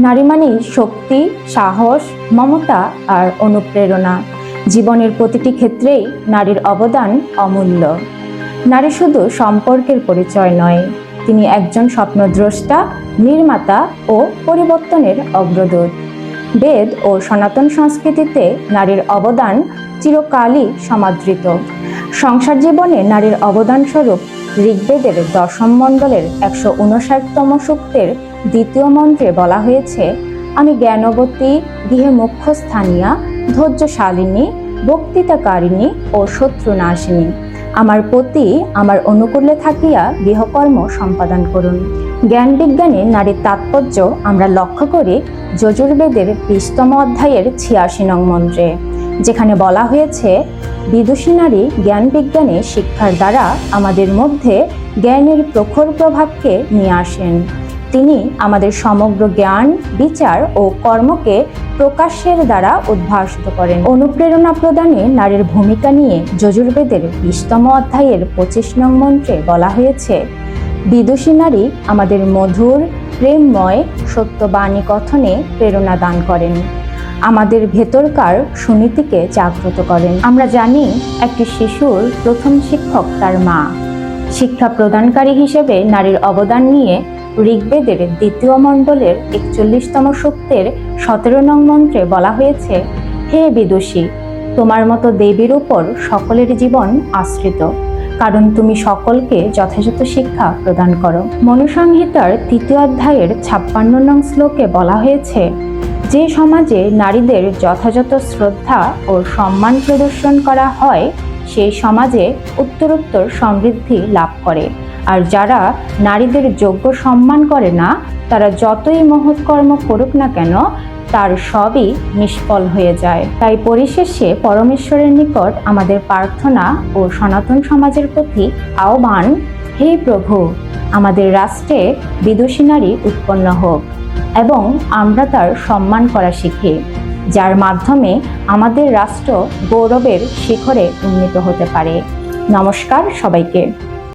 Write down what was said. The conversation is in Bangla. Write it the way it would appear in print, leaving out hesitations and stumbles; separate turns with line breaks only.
নারী মানেই শক্তি, সাহস, মমতা আর অনুপ্রেরণা। জীবনের প্রতিটি ক্ষেত্রেই নারীর অবদান অমূল্য। নারী শুধু সম্পর্কের পরিচয় নয়, তিনি একজন স্বপ্নদ্রষ্টা, নির্মাতা ও পরিবর্তনের অগ্রদূত। বেদ ও সনাতন সংস্কৃতিতে নারীর অবদান চিরকালই সমাদৃত। সংসার জীবনে নারীর অবদান স্বরূপ ঋগ্বেদের দশম মণ্ডলের 159তম সূক্তের 2য় মন্ত্রে বলা হয়েছে, আমি জ্ঞানবতী, গৃহে মুখ্য স্থানীয়া, ধৈর্যশালিনী, বক্তৃতাকারিণী ও শত্রুনাশিনী। আমার পতি আমার অনুকূলে থাকিয়া গৃহকর্ম সম্পাদন করুন। জ্ঞান বিজ্ঞানে নারীর তাৎপর্য আমরা লক্ষ্য করি যজুর্বেদের 20তম অধ্যায়ের 86 নং মন্ত্রে, যেখানে বলা হয়েছে, বিদুষী নারী জ্ঞান বিজ্ঞানে শিক্ষার দ্বারা আমাদের মধ্যে জ্ঞানের প্রখর প্রভাবকে নিয়ে আসেন। তিনি আমাদের সমগ্র জ্ঞান, বিচার ও কর্মকে প্রকাশের দ্বারা উদ্ভাসিত করেন। অনুপ্রেরণা প্রদানে নারীর ভূমিকা নিয়ে যজুর্বেদের 20তম অধ্যায়ের 25 নং মন্ত্রে বলা হয়েছে, বিদুষী নারী আমাদের মধুর, প্রেমময় সত্যবাণী কথনে প্রেরণা দান করেন, আমাদের ভেতরকার সুনীতিকে জাগ্রত করেন। আমরা জানি একটি শিশুর প্রথম শিক্ষক তার মা। শিক্ষা প্রদানকারী হিসেবে নারীর অবদান নিয়ে ঋগ্বেদের 2য় মণ্ডলের 41তম সূক্তের 17 নং মন্ত্রে বলা হয়েছে, হে বিদুষী, তোমার মতো দেবীর উপর সকলের জীবন আশ্রিত, কারণ তুমি সকলকে যথাযথ শিক্ষা প্রদান করো। মনুসংহিতার 3য় অধ্যায়ের 56 নং শ্লোকে বলা হয়েছে, যে সমাজে নারীদের যথাযথ শ্রদ্ধা ও সম্মান প্রদর্শন করা হয়, সেই সমাজে উত্তরোত্তর সমৃদ্ধি লাভ করে, আর যারা নারীদের যোগ্য সম্মান করে না, তারা যতই মহৎ কর্ম করুক না কেন, তার সবই নিষ্ফল হয়ে যায়। তাই পরিশেষে পরমেশ্বরের নিকট আমাদের প্রার্থনা ও সনাতন সমাজের প্রতি আহ্বান, হে প্রভু, আমাদের রাষ্ট্রে বিদুষী নারী উৎপন্ন হোক এবং আমরা তার সম্মান করা শিখি, যার মাধ্যমে আমাদের রাষ্ট্র গৌরবের শিখরে উন্নীত হতে পারে। নমস্কার সবাইকে।